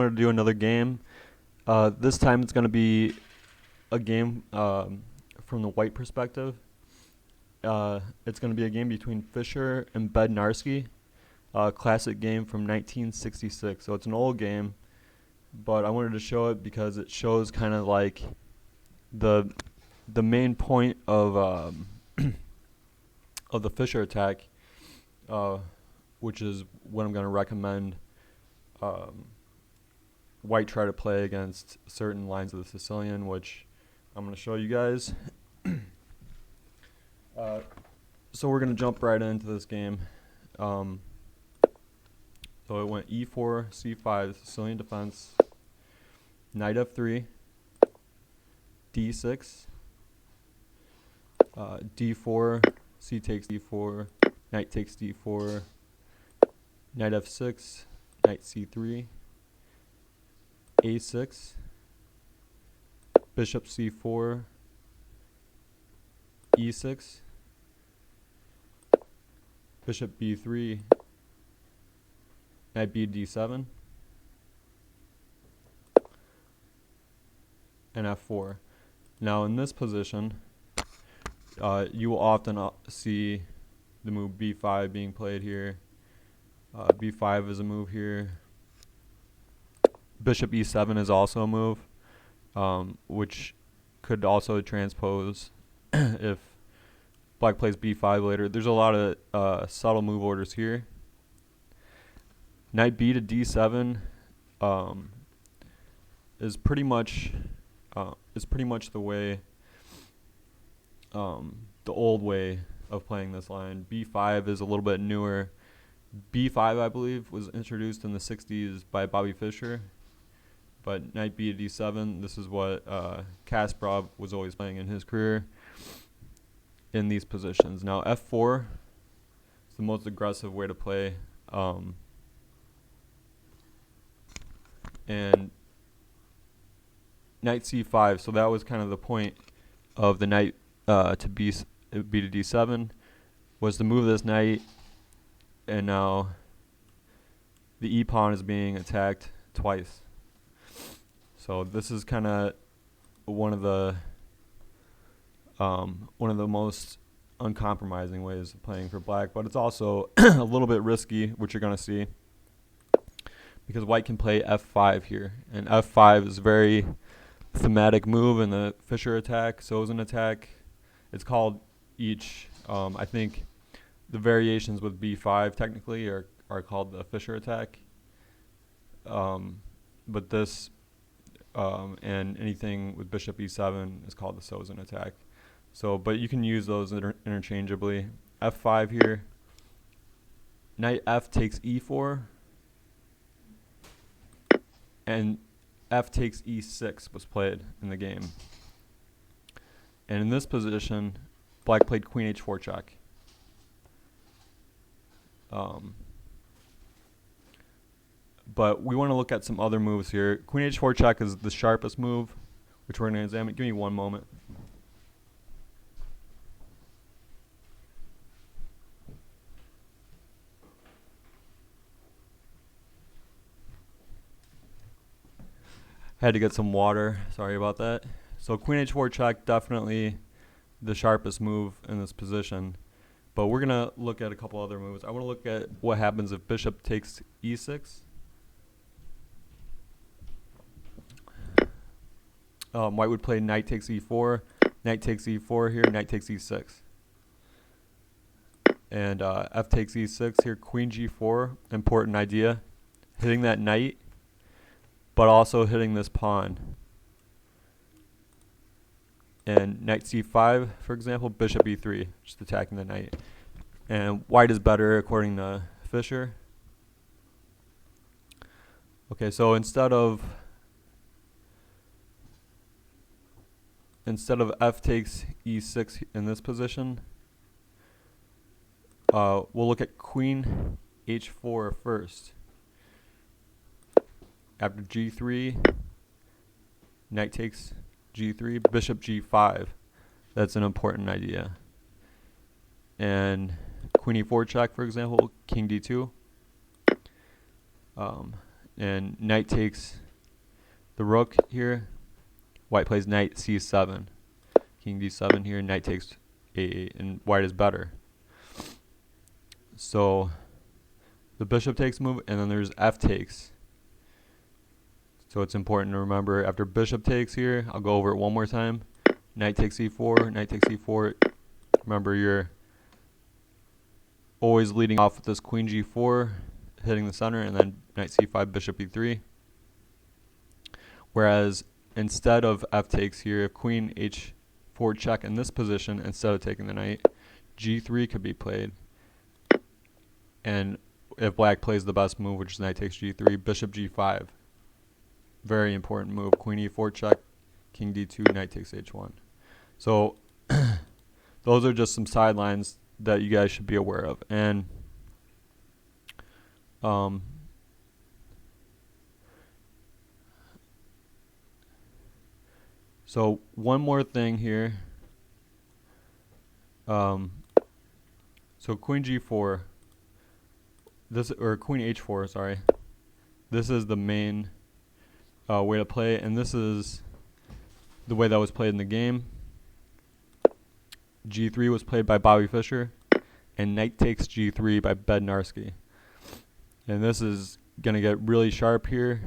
wanted to do another game. This time it's going to be a game from the white perspective. It's going to be a game between Fischer and Bednarski, a classic game from 1966. So it's an old game, but I wanted to show it because it shows kind of like the main point of of the Fischer attack, which is what I'm going to recommend white try to play against certain lines of the Sicilian, which I'm going to show you guys. So we're going to jump right into this game. So it went e4, c5, Sicilian defense, knight f3, d6, d4, c takes d4, knight takes d4, knight f6, knight c3, a6, bishop c4, e6, bishop b3, knight b d7, and f4. Now in this position, you will often see the move b5 being played here. b5 is a move here. Bishop e7 is also a move, which could also transpose if black plays b5 later. There's a lot of subtle move orders here. Knight b to d7 is pretty much the way, the old way of playing this line. b5 is a little bit newer. b5, I believe, was introduced in the 60s by Bobby Fischer. But knight b to d7, this is what Kasparov was always playing in his career in these positions. Now f4 is the most aggressive way to play. And knight c5, so that was kind of the point of the knight to b to d7, was to move this knight, and now the e-pawn is being attacked twice. So this is kind of one of the most uncompromising ways of playing for black, but it's also a little bit risky, which you're going to see, because white can play f5 here, and f5 is a very thematic move in the Fischer attack, Sozin attack. It's called each, I think the variations with b5 technically are called the Fischer attack, but this and anything with bishop e7 is called the Sozin attack. So, but you can use those interchangeably. f5 here, knight f takes e4, and f takes e6 was played in the game. And in this position, black played queen h4 check. But we want to look at some other moves here. Queen h4 check is the sharpest move, which we're going to examine. Give me one moment. Had to get some water. Sorry about that. So queen h4 check, definitely the sharpest move in this position. But we're going to look at a couple other moves. I want to look at what happens if bishop takes e6. White would play knight takes e4, knight takes e4 here, knight takes e6. And f takes e6 here, queen g4, important idea. Hitting that knight, but also hitting this pawn. And knight c5, for example, bishop e3, just attacking the knight. And white is better according to Fischer. Okay, so instead of f takes e6 in this position, we'll look at queen h4 first. After g3, knight takes g3, bishop g5. That's an important idea. And queen e4 check, for example, king d2. and knight takes the rook here. White plays knight c7. King d7 here, knight takes a8, and white is better. So the bishop takes move, and then there's f takes. So it's important to remember after bishop takes here, I'll go over it one more time. Knight takes e4, knight takes e4. Remember, you're always leading off with this queen g4, hitting the center, and then knight c5, bishop e3. Whereas instead of f takes here, if queen h4 check in this position, instead of taking the knight, g3 could be played. And if black plays the best move, which is knight takes g3, bishop g5. Very important move. Queen e4 check, king d2, knight takes h1. So those are just some sidelines that you guys should be aware of. And so one more thing here. So queen g4, or queen h4, sorry. This is the main way to play, and this is the way that was played in the game. G3 was played by Bobby Fischer, and knight takes G3 by Bednarski. And this is going to get really sharp here.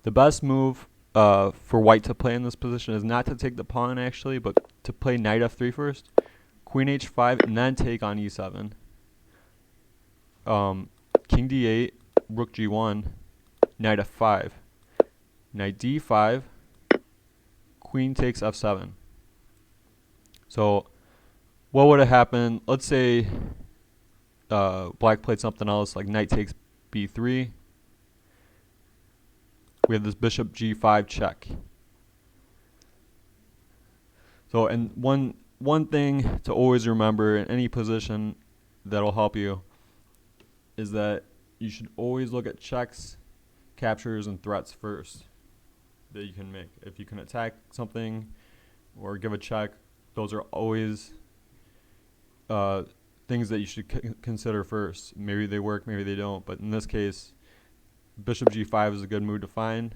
The best move for white to play in this position is not to take the pawn, actually, but to play knight f3 first, queen h5, and then take on e7. King d8, rook g1, knight f5, knight d5, queen takes f7. So what would have happened? Let's say black played something else like knight takes b3. We have this bishop g5 check. So, and one thing to always remember in any position that'll help you is that you should always look at checks, captures, and threats first that you can make. If you can attack something or give a check, those are always things that you should consider first. Maybe they work, maybe they don't, but in this case, bishop g5 is a good move to find.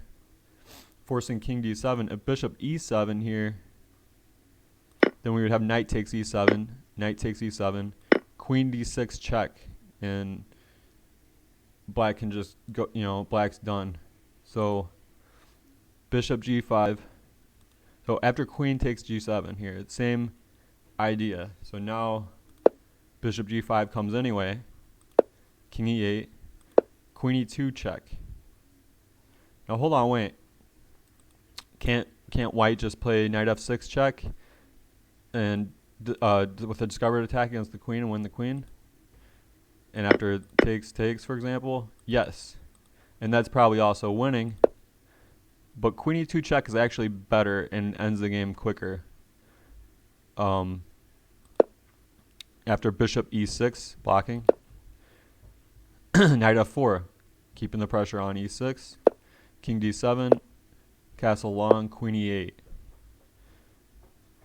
Forcing king d7. If bishop e7 here, then we would have knight takes e7, knight takes e7, queen d6 check, and black can just go, black's done. So bishop g5. So after queen takes g7 here, it's same idea. So now bishop g5 comes anyway. King e8, queen e2 check. Now hold on, wait. Can't white just play knight f6 check and with a discovered attack against the queen and win the queen? And after takes, for example, yes. And that's probably also winning. But queen e2 check is actually better and ends the game quicker. After bishop e6, blocking. Knight f4, keeping the pressure on e6. King d7, castle long, queen e8.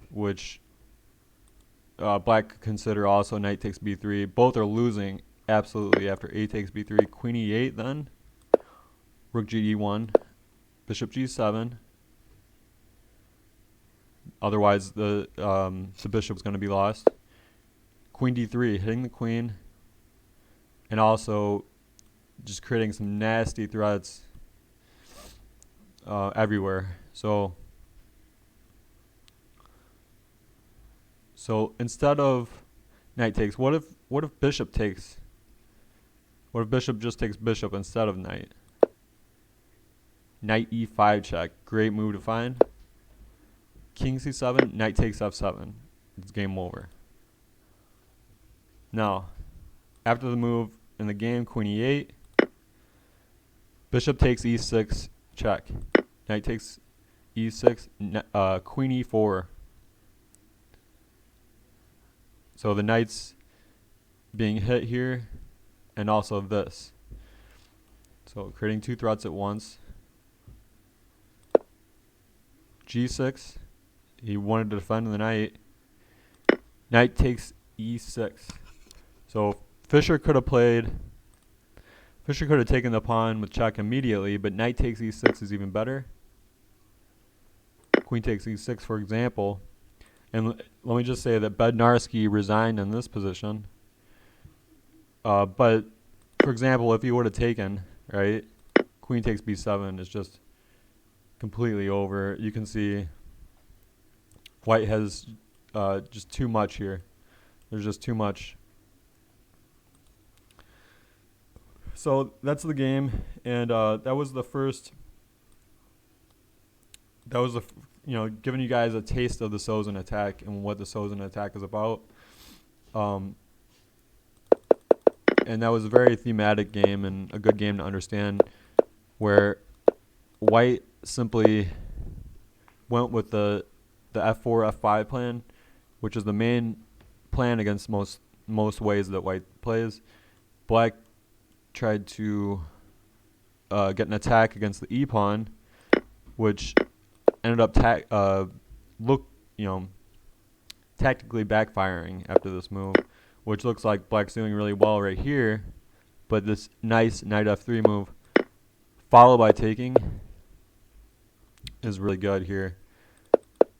Which black could consider also knight takes b3. Both are losing absolutely after a takes b3. Queen e8 then. Rook g1. Bishop g7. Otherwise, the bishop is going to be lost. Queen d3, hitting the queen, and also just creating some nasty threats everywhere. So instead of knight takes, what if bishop takes? What if bishop just takes bishop instead of knight? Knight e5 check, great move to find. King c7, knight takes f7. It's game over. Now, after the move in the game, queen e8, bishop takes e6 check. Knight takes e6, queen e4. So the knight's being hit here, and also this. So creating two threats at once. g6. He wanted to defend the knight. Knight takes e6. So Fischer could have played Fischer could have taken the pawn with check immediately, but knight takes e6 is even better. Queen takes e6, for example. And let me just say that Bednarski resigned in this position. But, for example, if he would have taken, right, queen takes b7 is just completely over. You can see white has just too much here. There's just too much. So that's the game, and that was the first. That was giving you guys a taste of the Sozin Attack and what the Sozin Attack is about. And that was a very thematic game and a good game to understand, where white simply went with the f4 f5 plan, which is the main plan against most ways that white plays. Black tried to get an attack against the e pawn, which ended up tactically backfiring after this move, which looks like black's doing really well right here. But this nice knight f3 move, followed by taking, is really good here.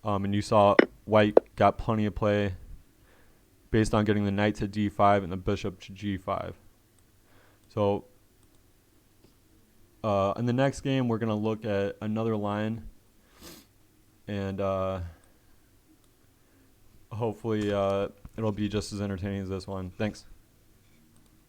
And you saw white got plenty of play based on getting the knight to d5 and the bishop to g5. So in the next game, we're going to look at another line, and hopefully it'll be just as entertaining as this one. Thanks.